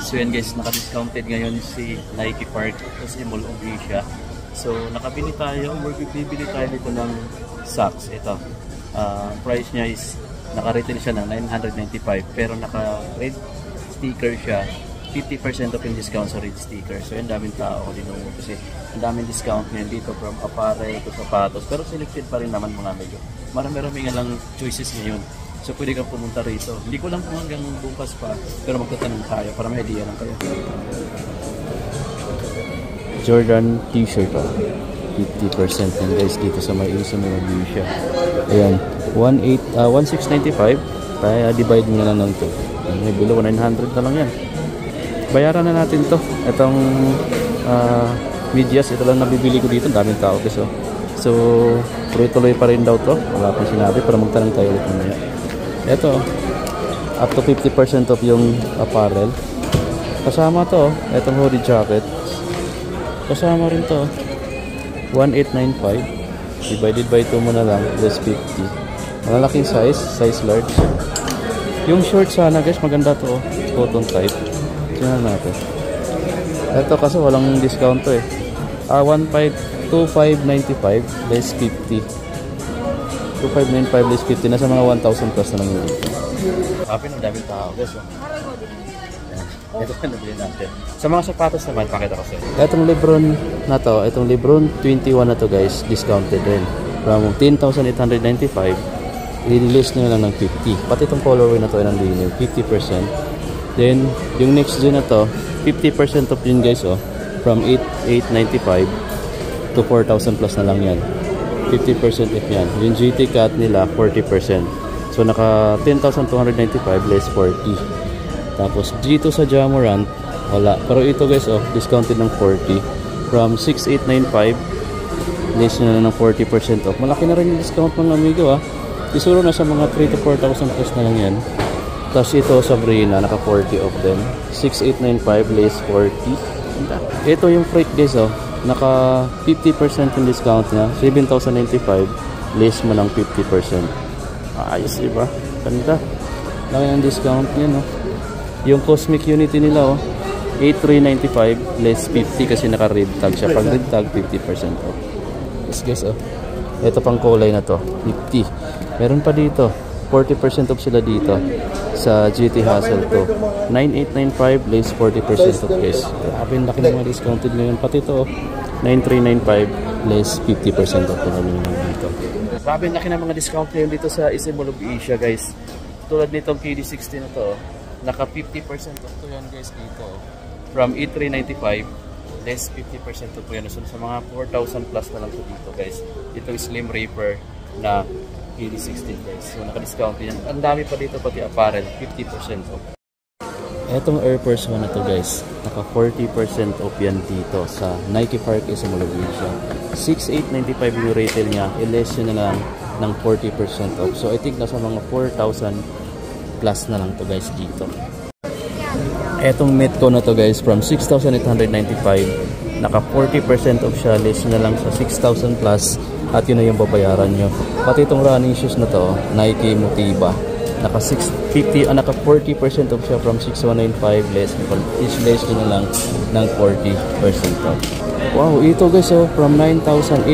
So yan guys, naka-discounted ngayon si Nike Park kasi Mall of Asia. So nakabili tayo, bibili tayo dito ng socks. Ito, price niya is, naka-retail siya ng 995 pero naka-red sticker siya. 50% of yung discount sa red sticker. So yan, daming tao dito kasi ang daming discount ngayon dito from apparel to sapatos. Pero selected pa rin naman mga medyo. Marami nga lang choices ngayon. So pwede kang pumunta rito. Hindi ko lang kung hanggang bukas pa, pero magtatanong tayo para may idea lang kayo. Jordan t-shirt 50% yan guys dito sa may isa mga siya. Ayan, 1695. Kaya divide mo na lang ng 2. May below 900 na lang yan. Bayaran na natin to. Itong medyas, ito lang nabibili ko dito. Daming tao guys. So tuloy-tuloy pa rin daw to. Wala pang sinabi para magtanong tayo ulit mamaya. Ito, up to 50% of yung apparel. Kasama to, itong hoodie jacket. Kasama rin to, 1895. Divided by 2 mo na lang, less 50. Malalaking size large. Yung short sana guys, maganda to, cotton type. Tingnan natin. Ito kasi walang discount to 2595 less 50. 2595 less 50, nasa mga 1,000 plus na lang yun. Happy ng daming tao guys. Ito na nabili natin. Sa mga sapatos naman, pakita ko sa'yo. Itong Lebron na to, itong Lebron 21 na to guys, discounted rin. From 10,895, i-release nyo lang ng 50. Pati itong colorway na to ay nandiyo, 50%. Then, yung next gen na to, 50% of yun guys from 8,895 to 4,000 plus na lang yan. 50% if yan. Yung GT cut nila, 40%. So, naka 10,295 less 40. Tapos, G2 sa Jamorant, wala. Pero ito guys, discounted ng 40. From 6,895, less na ng 40% off. Malaki na rin yung discount mga amigo Isuro na sa mga 3 to 4,000 plus na lang yan. Tapos ito Sabrina, naka 40 off din. 6,895 less 40. Ito yung freight guys naka 50% yung discount niya. 7,095 less mo ng 50%. Ayos diba? Ganda. Laki ng discount niya Yung Cosmic Unity nila 8,395 less 50 kasi naka red tag siya. Pag red tag 50% off. Yes guys ito pang kulay na to 50. Meron pa dito 40% off sila dito sa GT Hustle to 9,895 less 40% off guys. Grabe, laki ng mga discounted ngayon. Pati ito 9,395 less 50% off na dito. Grabe, laki ng mga discount ngayon dito sa SM Mall of Asia guys. Tulad nitong KD60 na to naka 50% off to yan guys dito. From 8,395 less 50% off yan. So sa mga 4,000 plus na lang to dito guys. Ito is Slim Reaper na KD60 guys. So naka-discount yan. Ang dami pa dito pati apparel, 50% off. Etong Air Force 1 na to guys, naka 40% off yan dito sa Nike Park SM Mall of Asia. 6,895 yung retail niya, i-less yun na lang ng 40% off. So I think nasa mga 4,000 plus na lang to guys dito. Etong Metco na to guys, from 6,895, naka 40% off siya, less na lang sa 6,000 plus. At yun na yung babayaran nyo. Pati itong running shoes na to, Nike Motiva, naka 40% off siya from 6,195 less. Each less na lang ng 40% off. Wow, ito guys from 9,845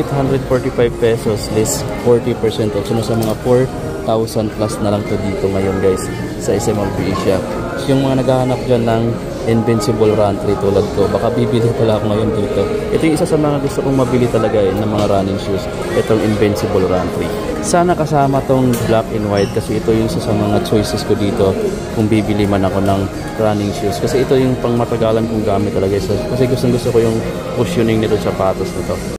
pesos less 40% off. So nasa mga 4,000 plus na lang to dito ngayon guys sa SM Mall of Asia. Yung mga naghahanap dyan ng Invincible Run 3 tulad ko, baka bibili pala ako ngayon dito. Ito yung isa sa mga gusto kong mabili talaga ng mga running shoes, itong Invincible Run 3. Sana kasama tong black and white kasi ito yung isa sa mga choices ko dito kung bibili man ako ng running shoes. Kasi ito yung pang matagalan kong gamit talaga. Kasi gusto ko yung cushioning nito sa sapatos nito.